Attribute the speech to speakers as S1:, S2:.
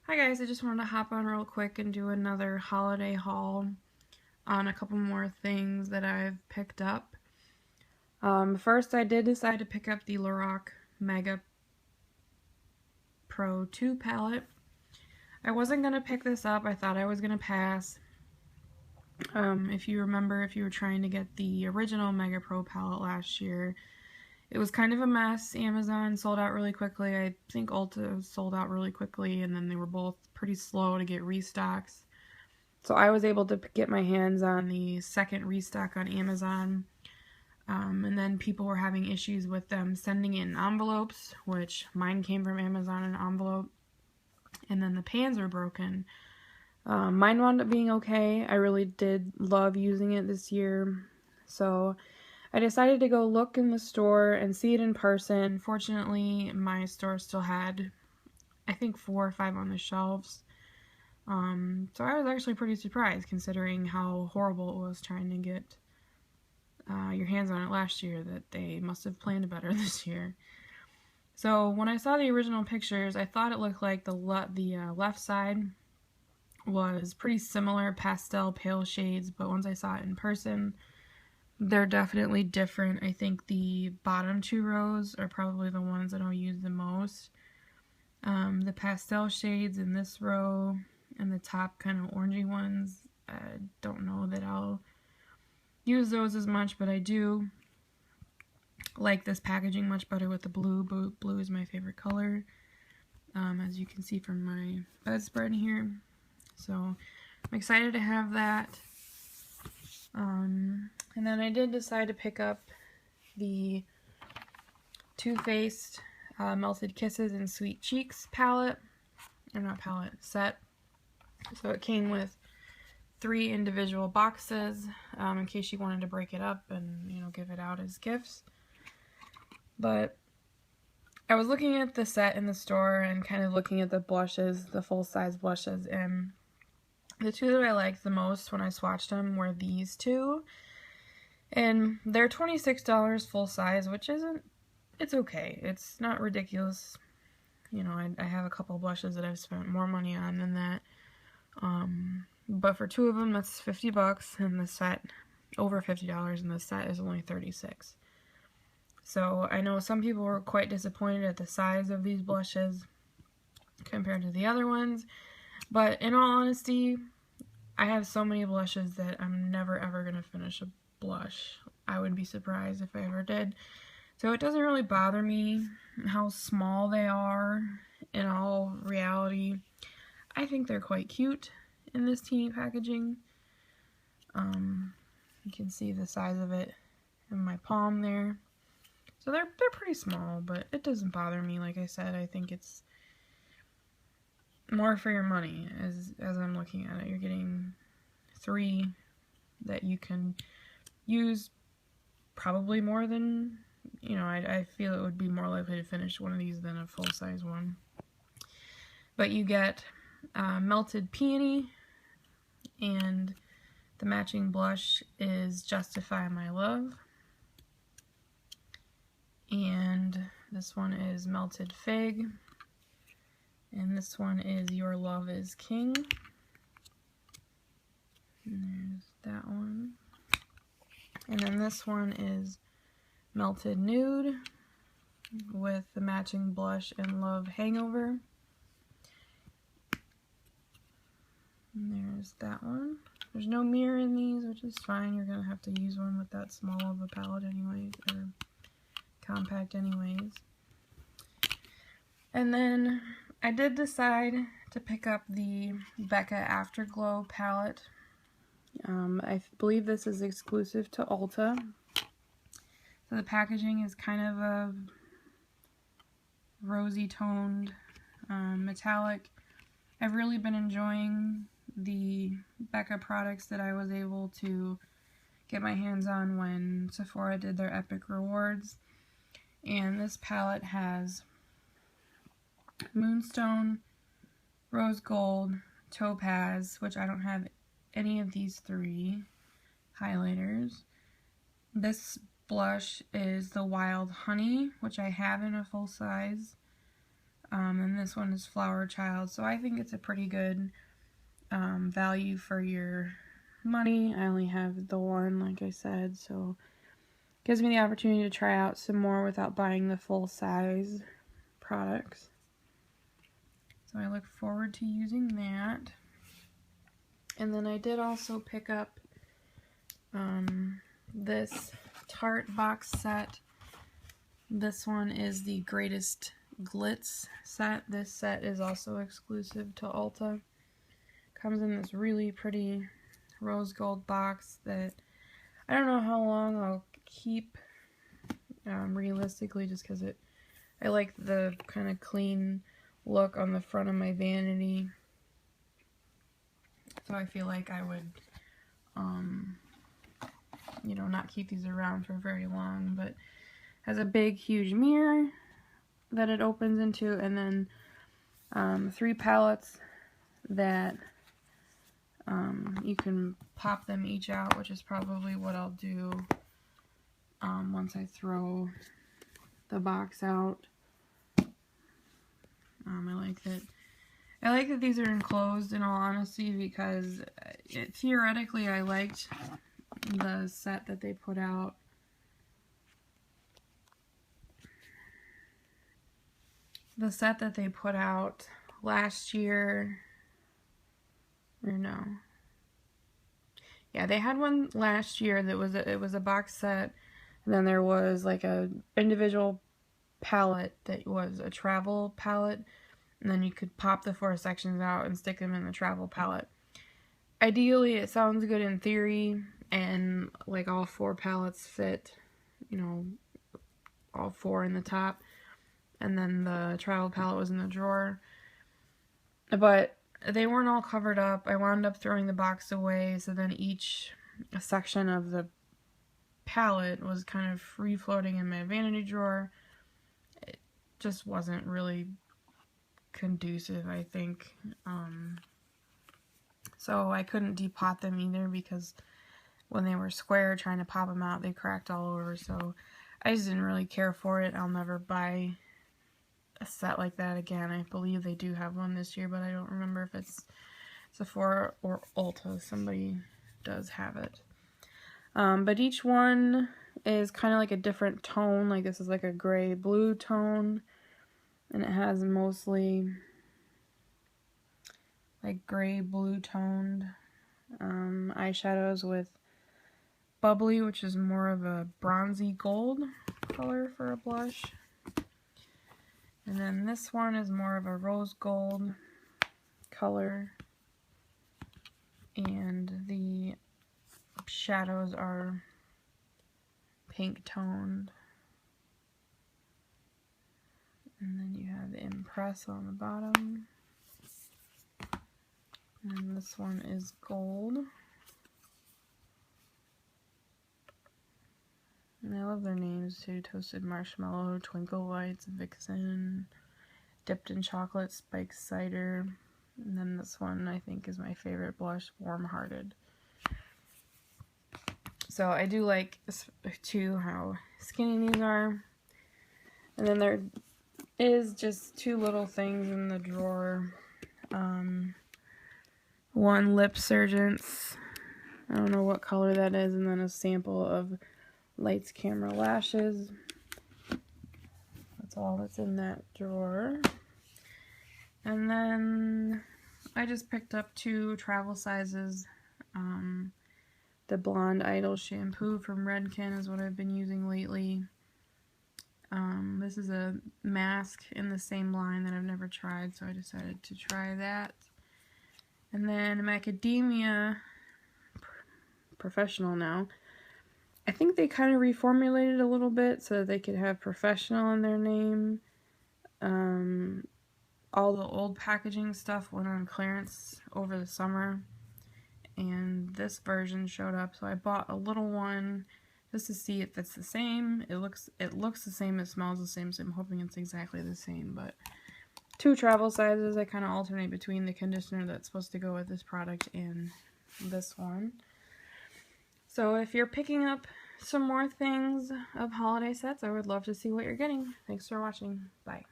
S1: Hi guys, I just wanted to hop on real quick and do another holiday haul on a couple more things that I've picked up. First I did decide to pick up the Lorac MegaPro2 palette. I wasn't going to pick this up, I thought I was going to pass. If you remember, if you were trying to get the original MegaPro palette last year, it was kind of a mess. Amazon sold out really quickly. I think Ulta sold out really quickly, and then they were both pretty slow to get restocks. So I was able to get my hands on the second restock on Amazon. And then people were having issues with them sending in envelopes, which mine came from Amazon in an envelope. And then the pans were broken. Mine wound up being okay. I really did love using it this year. So I decided to go look in the store and see it in person. Fortunately, my store still had, I think, 4 or 5 on the shelves. So I was actually pretty surprised considering how horrible it was trying to get your hands on it last year, that they must have planned better this year. So when I saw the original pictures, I thought it looked like the left side was pretty similar, pastel, pale shades, but once I saw it in person, they're definitely different. I think the bottom 2 rows are probably the ones that I'll use the most. The pastel shades in this row and the top kind of orangey ones, I don't know that I'll use those as much, but I do like this packaging much better with the blue. Blue is my favorite color, as you can see from my bedspread here. So I'm excited to have that. And then I did decide to pick up the Too Faced Melted Kisses and Sweet Cheeks palette. Or not palette, set. So it came with 3 individual boxes in case you wanted to break it up and, you know, give it out as gifts. But I was looking at the set in the store and kind of looking at the blushes, the full-size blushes, and the 2 that I liked the most when I swatched them were these 2. And they're $26 full size, which isn't, it's okay. It's not ridiculous. You know, I have a couple blushes that I've spent more money on than that. But for 2 of them, that's $50, and the set, over $50, and the set is only $36. So I know some people were quite disappointed at the size of these blushes compared to the other ones. But in all honesty, I have so many blushes that I'm never ever going to finish a blush. I would be surprised if I ever did. So it doesn't really bother me how small they are in all reality. I think they're quite cute in this teeny packaging. You can see the size of it in my palm there. So they're pretty small, but it doesn't bother me. Like I said, I think it's more for your money as I'm looking at it. You're getting 3 that you can use probably more than, you know, I feel it would be more likely to finish one of these than a full-size one. But you get Melted Peony, and the matching blush is Justify My Love. And this one is Melted Fig. And this one is Your Love is King. And there's that one. And then this one is Melted Nude with the matching blush and Love Hangover. And there's that one. There's no mirror in these, which is fine. You're going to have to use one with that small of a palette anyways, or compact anyways. And then I did decide to pick up the Becca Afterglow palette. I believe this is exclusive to Ulta. So the packaging is kind of a rosy toned metallic. I've really been enjoying the Becca products that I was able to get my hands on when Sephora did their Epic Rewards. And this palette has Moonstone, Rose Gold, Topaz, which I don't have any of these 3 highlighters. This blush is the Wild Honey, which I have in a full size. And this one is Flower Child. So I think it's a pretty good value for your money. I only have the one, like I said, so it gives me the opportunity to try out some more without buying the full size products. So I look forward to using that. And then I did also pick up this Tarte box set. This one is the Greatest Glitz set. This set is also exclusive to Ulta. Comes in this really pretty rose gold box that I don't know how long I'll keep realistically, just because I like the kind of clean look on the front of my vanity. So I feel like I would you know, not keep these around for very long, but has a big huge mirror that it opens into, and then 3 palettes that you can pop them each out, which is probably what I'll do once I throw the box out. I like that these are enclosed, in all honesty, because theoretically I liked the set that they put out. The set that they put out last year, or no. Yeah, they had one last year that was it was a box set, and then there was like a individual palette that was a travel palette, and then you could pop the 4 sections out and stick them in the travel palette. Ideally, it sounds good in theory, and like all 4 palettes fit, you know, all 4 in the top, and then the travel palette was in the drawer. But they weren't all covered up. I wound up throwing the box away, so then each section of the palette was kind of free floating in my vanity drawer. It just wasn't really conducive, I think. So I couldn't depot them either, because when they were square, trying to pop them out, they cracked all over. So I just didn't really care for it. I'll never buy a set like that again. I believe they do have one this year, but I don't remember if it's Sephora or Ulta. Somebody does have it. But each one is kind of like a different tone. Like this is like a gray blue tone, and it has mostly like gray blue toned eyeshadows with Bubbly, which is more of a bronzy gold color for a blush. And then this one is more of a rose gold color, and the shadows are pink toned. And then you have Impress on the bottom. And this one is gold. And I love their names too. Toasted Marshmallow, Twinkle Lights, Vixen, Dipped in Chocolate, Spiked Cider. And then this one I think is my favorite blush, Warm Hearted. So I do like too how skinny these are. And then there is just 2 little things in the drawer. One Lip Surgence, I don't know what color that is, and then a sample of Lights Camera Lashes. That's all that's in that drawer. And then I just picked up 2 travel sizes. The Blonde Idol shampoo from Redken is what I've been using lately. This is a mask in the same line that I've never tried, so I decided to try that. And then Macadamia Professional now. I think they kind of reformulated a little bit so that they could have professional in their name. All the old packaging stuff went on clearance over the summer, and this version showed up, so I bought a little one just to see if it's the same. It looks the same, it smells the same, so I'm hoping it's exactly the same. But 2 travel sizes. I kind of alternate between the conditioner that's supposed to go with this product and this one. So if you're picking up some more things of holiday sets, I would love to see what you're getting. Thanks for watching. Bye.